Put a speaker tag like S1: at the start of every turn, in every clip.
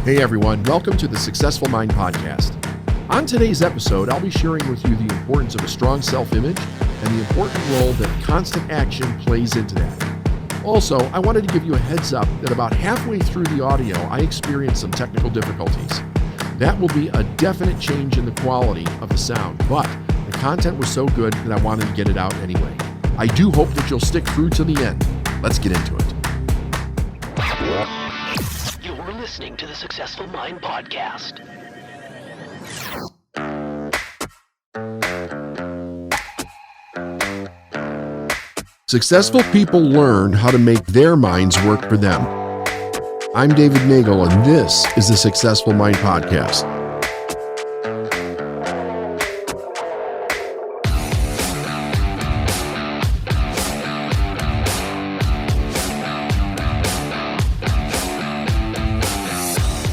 S1: Hey everyone, welcome to the Successful Mind Podcast. On today's episode, I'll be sharing with you the importance of a strong self-image and the important role that constant action plays into that. Also, I wanted to give you a heads up that about halfway through the audio, I experienced some technical difficulties. That will be a definite change in the quality of the sound, but the content was so good that I wanted to get it out anyway. I do hope that you'll stick through to the end. Let's get into it.
S2: You're listening to the Successful Mind Podcast.
S1: Successful people learn how to make their minds work for them. I'm David Nagel, and this is the Successful Mind Podcast.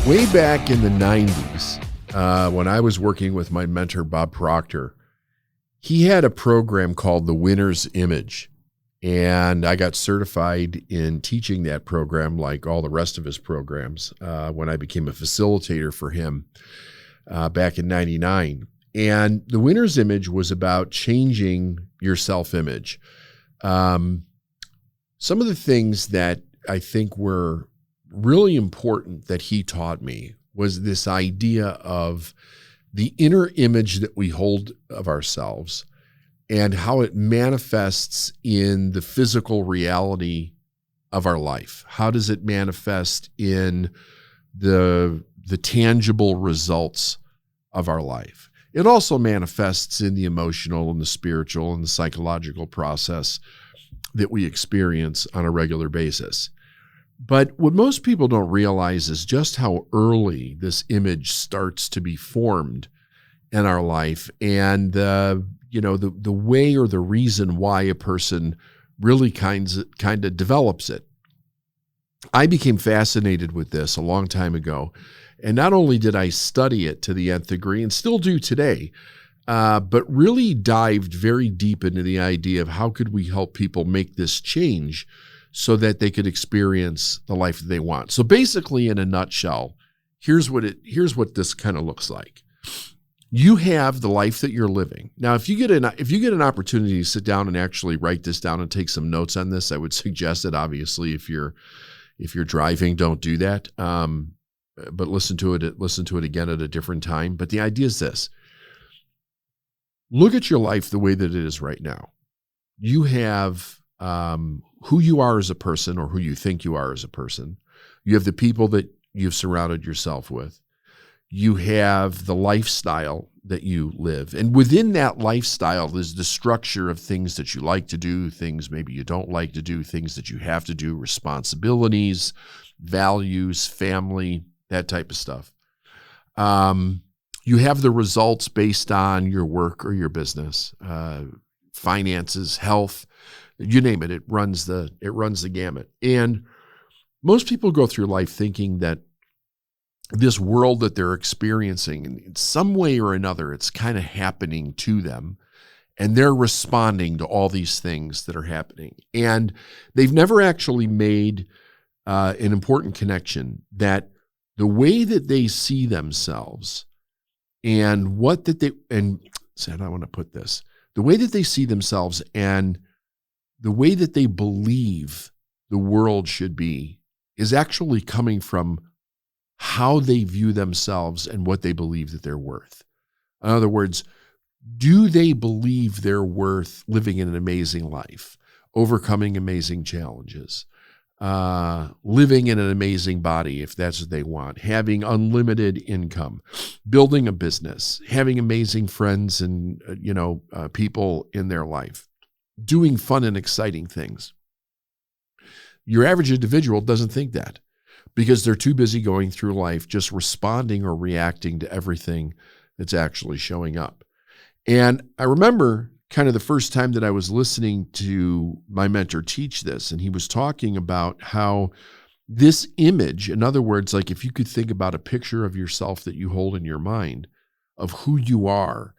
S1: Way back in the 90s, when I was working with my mentor, Bob Proctor, he had a program called The Winner's Image. And I got certified in teaching that program like all the rest of his programs when I became a facilitator for him back in 99. And The Winner's Image was about changing your self-image. Some of the things that I think were really important that he taught me was this idea of the inner image that we hold of ourselves and how it manifests in the physical reality of our life. How does it manifest in the tangible results of our life? It also manifests in the emotional and the spiritual and the psychological process that we experience on a regular basis. But what most people don't realize is just how early this image starts to be formed in our life, and the way or the reason why a person really kind of develops it. I became fascinated with this a long time ago, and not only did I study it to the nth degree, and still do today, but really dived very deep into the idea of how could we help people make this change so that they could experience the life that they want. So basically, in a nutshell, here's what this kind of looks like. You have the life that you're living. Now, if you get an opportunity to sit down and actually write this down and take some notes on this, I would suggest it. Obviously, if you're driving, don't do that. But listen to it again at a different time. But the idea is this: look at your life the way that it is right now. You have who you are as a person, or who you think you are as a person. You have the people that you've surrounded yourself with. You have the lifestyle that you live. And within that lifestyle is the structure of things that you like to do, things maybe you don't like to do, things that you have to do, responsibilities, values, family, that type of stuff. You have the results based on your work or your business, finances, health, you name it. It runs the gamut. And most people go through life thinking that this world that they're experiencing, in some way or another, it's kind of happening to them, and they're responding to all these things that are happening. And they've never actually made an important connection that the way that they see themselves and the way that they see themselves and the way that they believe the world should be is actually coming from how they view themselves and what they believe that they're worth. In other words, do they believe they're worth living an amazing life, overcoming amazing challenges, living in an amazing body if that's what they want, having unlimited income, building a business, having amazing friends and people in their life, doing fun and exciting things? Your average individual doesn't think that, because they're too busy going through life just responding or reacting to everything that's actually showing up. And I remember kind of the first time that I was listening to my mentor teach this, and he was talking about how this image, in other words, like if you could think about a picture of yourself that you hold in your mind of who you are,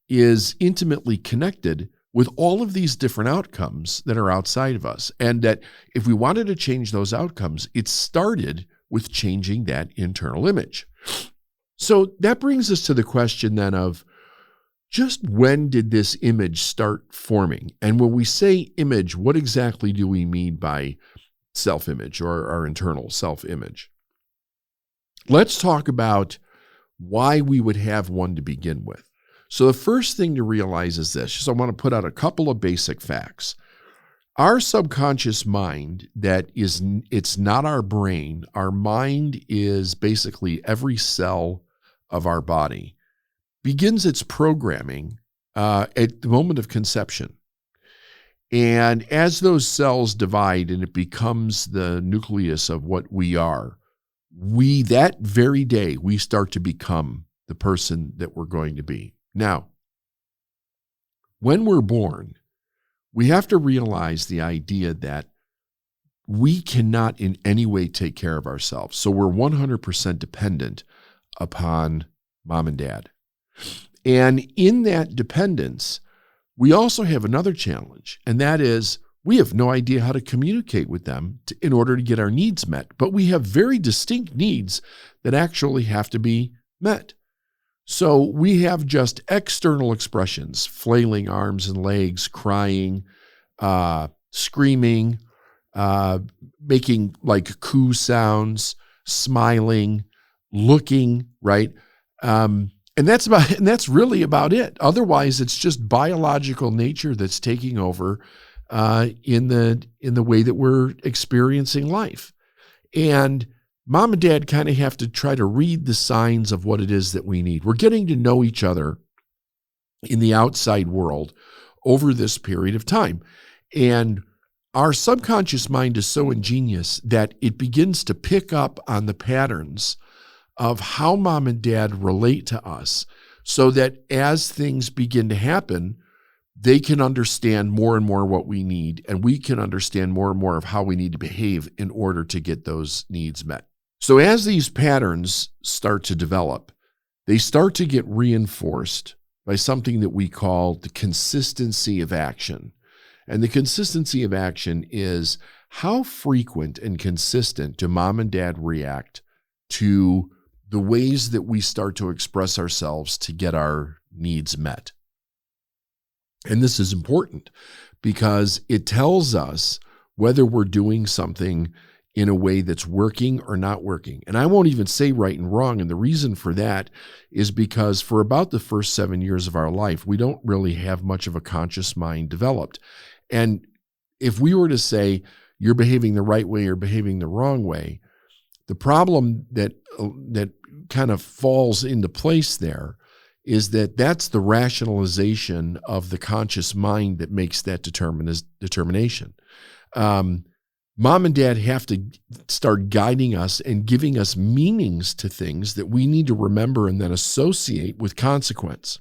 S1: is intimately connected with all of these different outcomes that are outside of us. And that if we wanted to change those outcomes, it started with changing that internal image. So that brings us to the question then of just when did this image start forming? And when we say image, what exactly do we mean by self-image or our internal self-image? Let's talk about why we would have one to begin with. So the first thing to realize is this. So I want to put out a couple of basic facts. Our subconscious mind, it's not our brain. Our mind is basically every cell of our body, begins its programming at the moment of conception. And as those cells divide and it becomes the nucleus of what we are, that very day, we start to become the person that we're going to be. Now, when we're born, we have to realize the idea that we cannot in any way take care of ourselves. So we're 100% dependent upon mom and dad. And in that dependence, we also have another challenge, and that is we have no idea how to communicate with them in order to get our needs met. But we have very distinct needs that actually have to be met. So we have just external expressions, flailing arms and legs, crying, screaming, making like coo sounds, smiling, looking, right? And that's really about it. Otherwise, it's just biological nature that's taking over in the way that we're experiencing life. And mom and dad kind of have to try to read the signs of what it is that we need. We're getting to know each other in the outside world over this period of time. And our subconscious mind is so ingenious that it begins to pick up on the patterns of how mom and dad relate to us, so that as things begin to happen, they can understand more and more what we need, and we can understand more and more of how we need to behave in order to get those needs met. So as these patterns start to develop, they start to get reinforced by something that we call the consistency of action. And the consistency of action is how frequent and consistent do mom and dad react to the ways that we start to express ourselves to get our needs met. And this is important because it tells us whether we're doing something in a way that's working or not working. And I won't even say right and wrong. And the reason for that is because for about the first 7 years of our life, we don't really have much of a conscious mind developed. And if we were to say, you're behaving the right way or behaving the wrong way, the problem that kind of falls into place there is that that's the rationalization of the conscious mind that makes that determination. Mom and dad have to start guiding us and giving us meanings to things that we need to remember and then associate with consequence.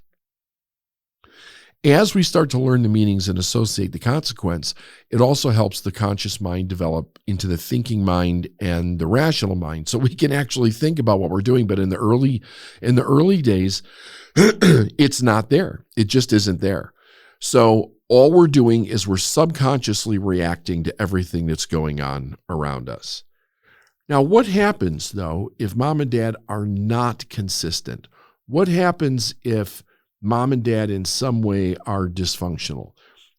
S1: As we start to learn the meanings and associate the consequence, it also helps the conscious mind develop into the thinking mind and the rational mind. So we can actually think about what we're doing, but in the early days, it's not there. It just isn't there. So all we're doing is we're subconsciously reacting to everything that's going on around us. Now, what happens, though, if mom and dad are not consistent? What happens if mom and dad in some way are dysfunctional?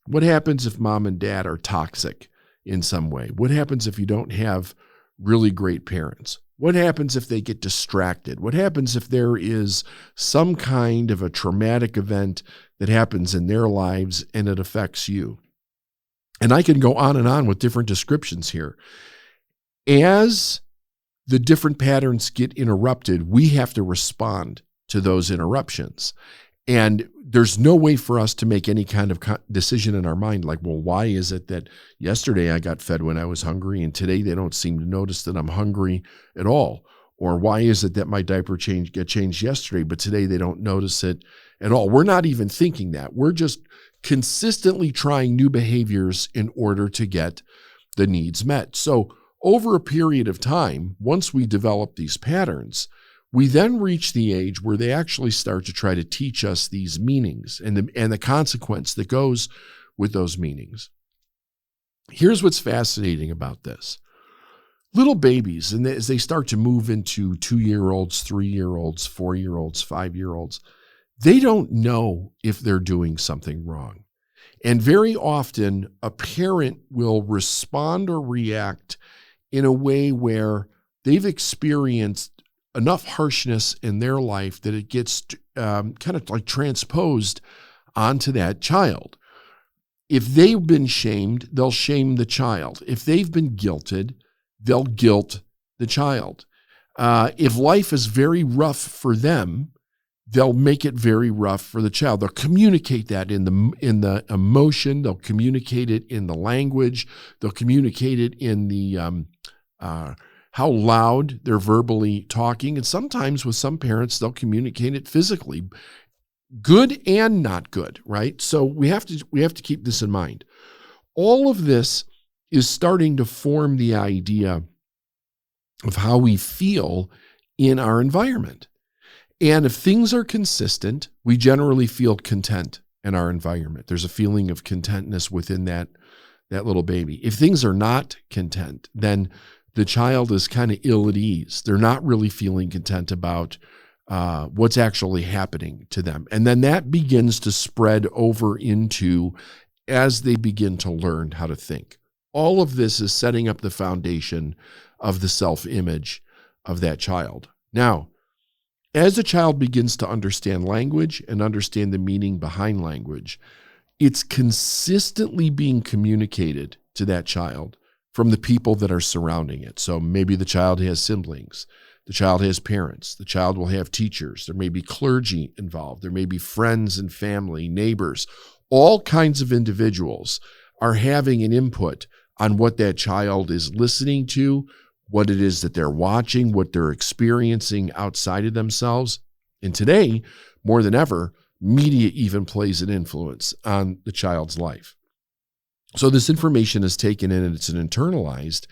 S1: What happens if mom and dad are toxic in some way? What happens if you don't have really great parents? What happens if they get distracted? What happens if there is some kind of a traumatic event that happens in their lives and it affects you? And I can go on and on with different descriptions here. As the different patterns get interrupted, we have to respond to those interruptions. And there's no way for us to make any kind of decision in our mind like, well, why is it that yesterday I got fed when I was hungry and today they don't seem to notice that I'm hungry at all? Or why is it that my diaper got changed yesterday, but today they don't notice it at all? We're not even thinking that. We're just consistently trying new behaviors in order to get the needs met. So over a period of time, once we develop these patterns, we then reach the age where they actually start to try to teach us these meanings and the consequence that goes with those meanings. Here's what's fascinating about this. little babies, and as they start to move into 2-year-olds, 3-year-olds, 4-year-olds, 5-year-olds, they don't know if they're doing something wrong. And very often, a parent will respond or react in a way where they've experienced enough harshness in their life that it gets kind of like transposed onto that child. If they've been shamed, they'll shame the child. If they've been guilted, they'll guilt the child. If life is very rough for them, they'll make it very rough for the child. They'll communicate that in the emotion. They'll communicate it in the language. They'll communicate it in the how loud they're verbally talking. And sometimes with some parents, they'll communicate it physically, good and not good, right? So we have to keep this in mind. All of this is starting to form the idea of how we feel in our environment. And if things are consistent, we generally feel content in our environment. There's a feeling of contentness within that little baby. If things are not content, then the child is kind of ill at ease. They're not really feeling content about what's actually happening to them. And then that begins to spread over into as they begin to learn how to think. All of this is setting up the foundation of the self-image of that child. Now, as a child begins to understand language and understand the meaning behind language, it's consistently being communicated to that child from the people that are surrounding it. So maybe the child has siblings, the child has parents, the child will have teachers, there may be clergy involved, there may be friends and family, neighbors, all kinds of individuals are having an input on what that child is listening to, what it is that they're watching, what they're experiencing outside of themselves. And today, more than ever, media even plays an influence on the child's life. So this information is taken in and it's internalized,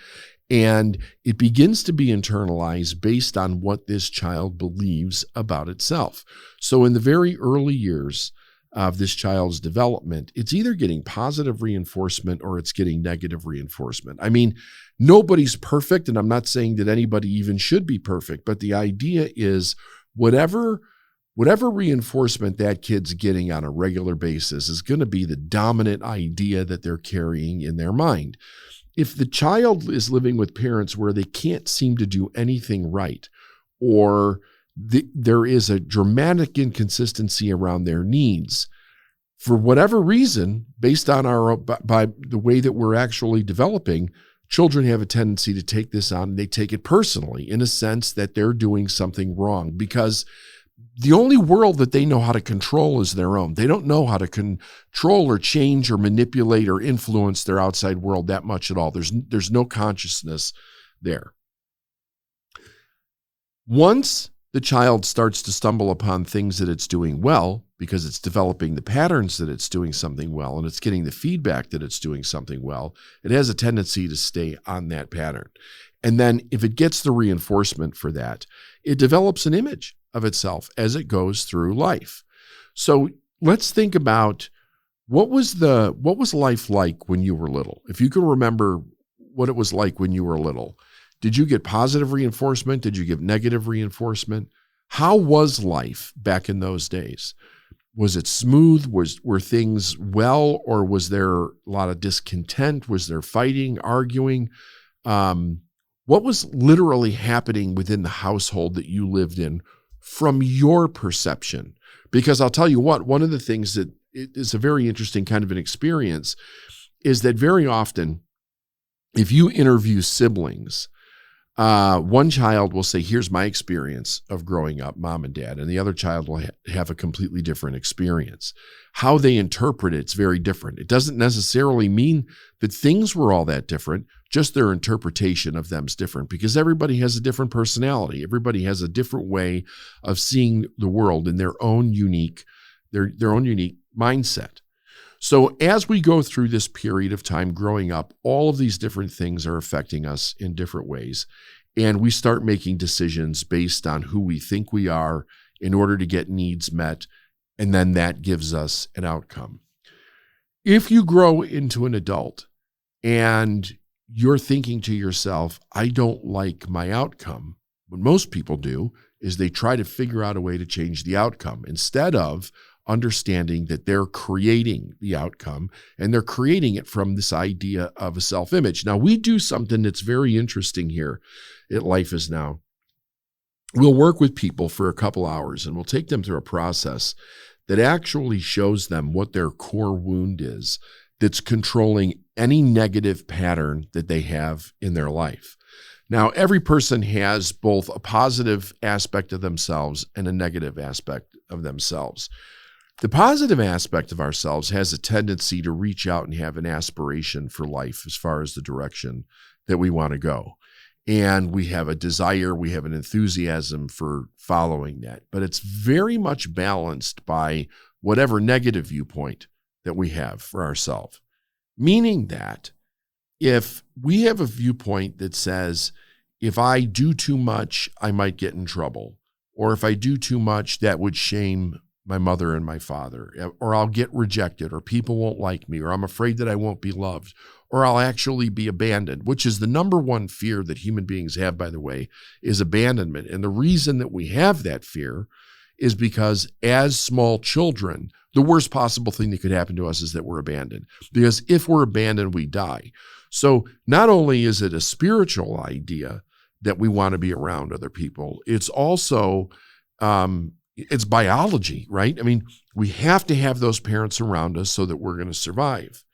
S1: and it begins to be internalized based on what this child believes about itself. So in the very early years of this child's development, it's either getting positive reinforcement or it's getting negative reinforcement. I mean, nobody's perfect, and I'm not saying that anybody even should be perfect, but the idea is whatever reinforcement that kid's getting on a regular basis is going to be the dominant idea that they're carrying in their mind. If the child is living with parents where they can't seem to do anything right, or there is a dramatic inconsistency around their needs, for whatever reason, based on by the way that we're actually developing, children have a tendency to take this on, and they take it personally in a sense that they're doing something wrong, because the only world that they know how to control is their own. They don't know how to control or change or manipulate or influence their outside world that much at all. There's no consciousness there. Once the child starts to stumble upon things that it's doing well, because it's developing the patterns that it's doing something well, and it's getting the feedback that it's doing something well, it has a tendency to stay on that pattern. And then if it gets the reinforcement for that, it develops an image of itself as it goes through life. So let's think about what was life like when you were little? If you can remember what it was like when you were little, did you get positive reinforcement? Did you get negative reinforcement? How was life back in those days? Was it smooth? Were things well, or was there a lot of discontent? Was there fighting, arguing? What was literally happening within the household that you lived in from your perception? Because I'll tell you what, one of the things that is a very interesting kind of an experience is that very often, if you interview siblings, one child will say, here's my experience of growing up, mom and dad, and the other child will have a completely different experience. How they interpret it's very different. It doesn't necessarily mean that things were all that different, just their interpretation of them is different, because everybody has a different personality. Everybody has a different way of seeing the world in their own unique mindset. So as we go through this period of time growing up, all of these different things are affecting us in different ways. And we start making decisions based on who we think we are in order to get needs met. And then that gives us an outcome. If you grow into an adult and you're thinking to yourself, I don't like my outcome. What most people do is they try to figure out a way to change the outcome instead of understanding that they're creating the outcome, and they're creating it from this idea of a self-image. Now, we do something that's very interesting here at Life Is Now. We'll work with people for a couple hours, and we'll take them through a process that actually shows them what their core wound is that's controlling any negative pattern that they have in their life. Now, every person has both a positive aspect of themselves and a negative aspect of themselves. The positive aspect of ourselves has a tendency to reach out and have an aspiration for life as far as the direction that we want to go. And we have a desire, we have an enthusiasm for following that. But it's very much balanced by whatever negative viewpoint that we have for ourselves. Meaning that if we have a viewpoint that says, if I do too much, I might get in trouble, or if I do too much, that would shame my mother and my father, or I'll get rejected, or people won't like me, or I'm afraid that I won't be loved, or I'll actually be abandoned, which is the number one fear that human beings have, by the way, is abandonment. And the reason that we have that fear is because as small children, the worst possible thing that could happen to us is that we're abandoned. Because if we're abandoned, we die. So not only is it a spiritual idea that we want to be around other people, it's also, it's biology, right? I mean, we have to have those parents around us so that we're going to survive.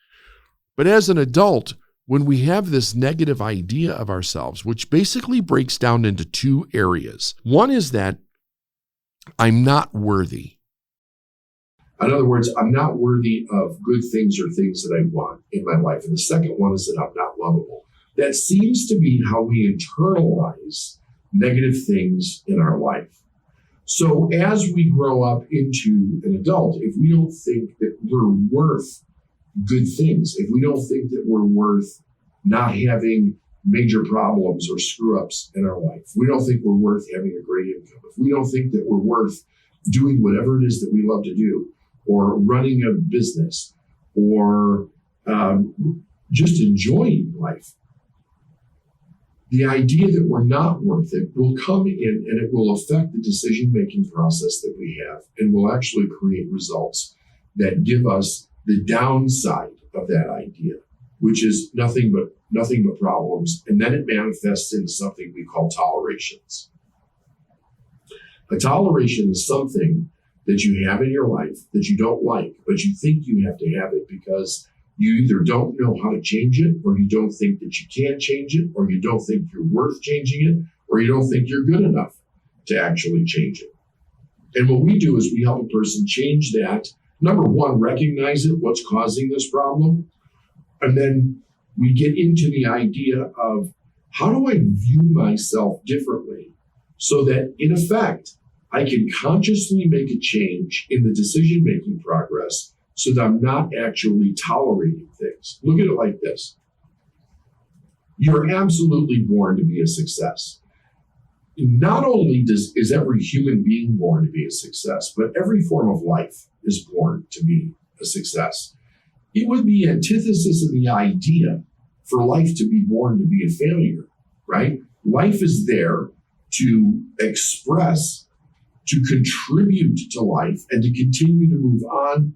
S1: But as an adult, when we have this negative idea of ourselves, which basically breaks down into two areas. One is that I'm not worthy. In other words, I'm not worthy of good things or things that I want in my life. And the second one is that I'm not lovable. That seems to be how we internalize negative things in our life. So as we grow up into an adult, if we don't think that we're worth good things, if we don't think that we're worth not having major problems or screw-ups in our life, if we don't think we're worth having a great income, if we don't think that we're worth doing whatever it is that we love to do, or running a business, or just enjoying life, the idea that we're not worth it will come in and it will affect the decision-making process that we have, and will actually create results that give us the downside of that idea, which is nothing but problems. And then it manifests into something we call tolerations. A toleration is something that you have in your life that you don't like, but you think you have to have it because you either don't know how to change it, or you don't think that you can change it, or you don't think you're worth changing it, or you don't think you're good enough to actually change it. And what we do is we help a person change that. Number one, recognize it, what's causing this problem. And then we get into the idea of, how do I view myself differently so that, in effect, I can consciously make a change in the decision-making progress so that I'm not actually tolerating things. Look at it like this. You're absolutely born to be a success. Not only is every human being born to be a success, but every form of life is born to be a success. It would be antithesis of the idea for life to be born to be a failure, right? Life is there to express, to contribute to life, and to continue to move on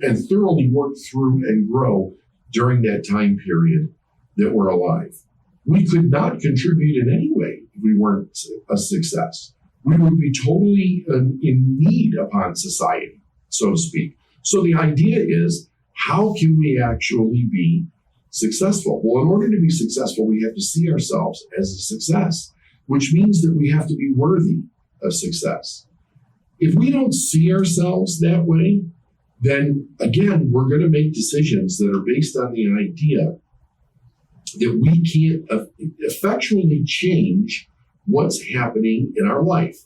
S1: and thoroughly work through and grow during that time period that we're alive. We could not contribute in any way if we weren't a success. We would be totally in need upon society, so to speak. So the idea is, how can we actually be successful? Well, in order to be successful, we have to see ourselves as a success, which means that we have to be worthy of success. If we don't see ourselves that way, then again, we're going to make decisions that are based on the idea that we can't effectually change what's happening in our life.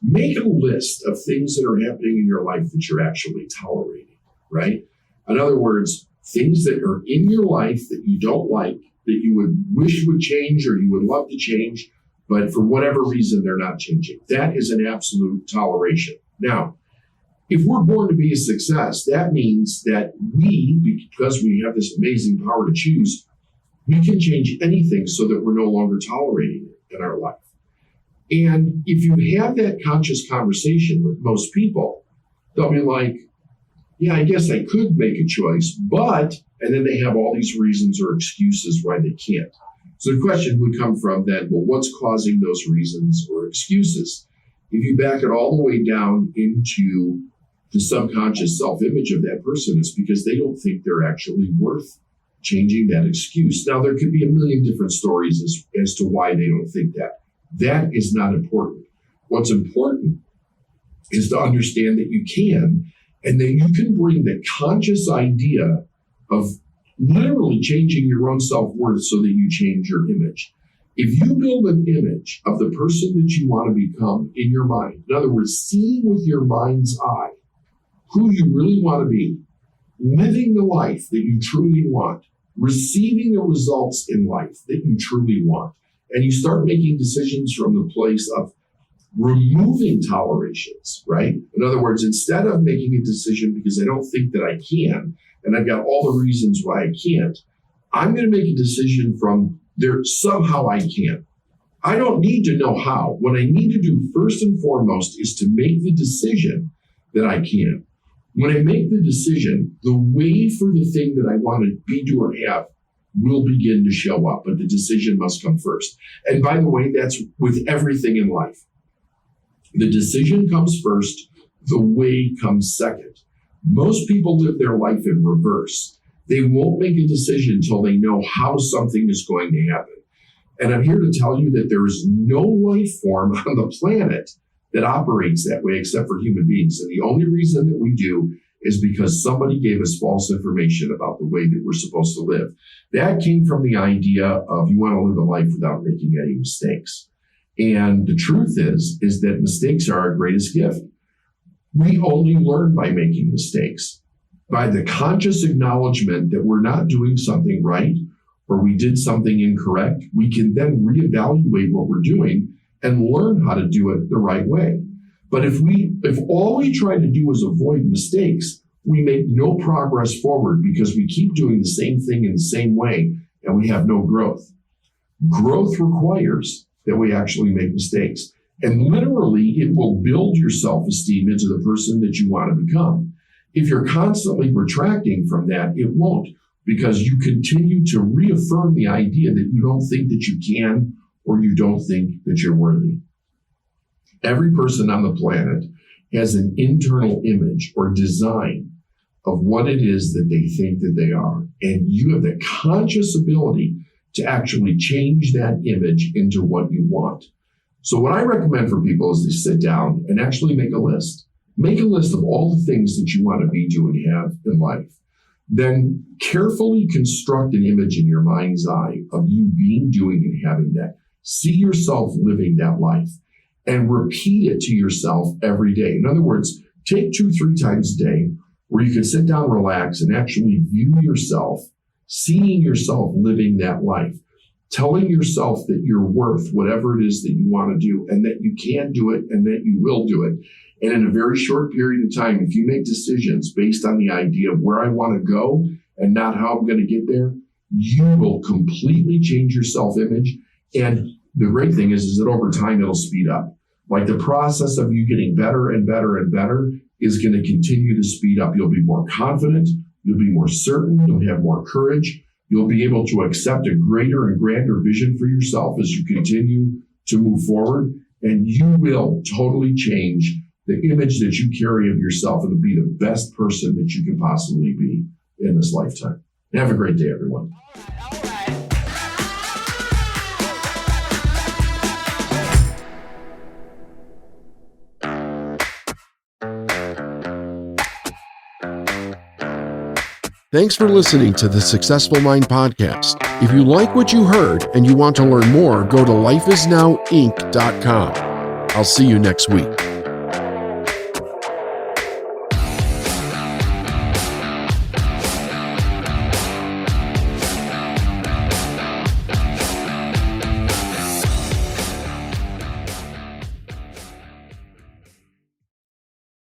S1: Make a list of things that are happening in your life that you're actually tolerating, right? In other words, things that are in your life that you don't like, that you would wish would change or you would love to change, but for whatever reason, they're not changing. That is an absolute toleration. Now, if we're born to be a success, that means that we, because we have this amazing power to choose, we can change anything so that we're no longer tolerating it in our life. And if you have that conscious conversation with most people, they'll be like, yeah, I guess I could make a choice, but, and then they have all these reasons or excuses why they can't. So the question would come from then, well, what's causing those reasons or excuses? If you back it all the way down into the subconscious self-image of that person, it's because they don't think they're actually worth changing that excuse. Now, there could be a million different stories as to why they don't think that. That is not important. What's important is to understand that you can, and that you can bring the conscious idea of literally changing your own self-worth so that you change your image. If you build an image of the person that you want to become in your mind, in other words, seeing with your mind's eye who you really want to be, living the life that you truly want, receiving the results in life that you truly want, and you start making decisions from the place of removing tolerations, right? In other words, instead of making a decision because I don't think that I can, and I've got all the reasons why I can't, I'm going to make a decision from there, somehow I can. I don't need to know how. What I need to do first and foremost is to make the decision that I can. When I make the decision, the way for the thing that I want to be, do, or have will begin to show up, but the decision must come first. And by the way, that's with everything in life. The decision comes first, the way comes second. Most people live their life in reverse. They won't make a decision until they know how something is going to happen. And I'm here to tell you that there is no life form on the planet that operates that way except for human beings. And the only reason that we do is because somebody gave us false information about the way that we're supposed to live. That came from the idea of you want to live a life without making any mistakes. And the truth is that mistakes are our greatest gift. We only learn by making mistakes, by the conscious acknowledgement that we're not doing something right or we did something incorrect. We can then reevaluate what we're doing and learn how to do it the right way. But if all we try to do is avoid mistakes, we make no progress forward because we keep doing the same thing in the same way and we have no growth. Growth requires that we actually make mistakes. And literally, it will build your self-esteem into the person that you want to become. If you're constantly retracting from that, it won't, because you continue to reaffirm the idea that you don't think that you can or you don't think that you're worthy. Every person on the planet has an internal image or design of what it is that they think that they are. And you have the conscious ability to actually change that image into what you want. So what I recommend for people is they sit down and actually make a list. Make a list of all the things that you want to be, do, and have in life. Then carefully construct an image in your mind's eye of you being, doing, and having that. See yourself living that life and repeat it to yourself every day. In other words, take 2-3 times a day where you can sit down, relax, and actually view yourself, seeing yourself living that life, telling yourself that you're worth whatever it is that you want to do and that you can do it and that you will do it. And in a very short period of time, if you make decisions based on the idea of where I want to go and not how I'm going to get there, you will completely change your self-image. And the great thing is that over time, it'll speed up. Like the process of you getting better and better and better is going to continue to speed up. You'll be more confident. You'll be more certain. You'll have more courage. You'll be able to accept a greater and grander vision for yourself as you continue to move forward. And you will totally change the image that you carry of yourself and be the best person that you can possibly be in this lifetime. Have a great day, everyone.
S2: All right.
S1: Thanks for listening to the Successful Mind Podcast. If you like what you heard and you want to learn more, go to lifeisnowinc.com. I'll see you next week.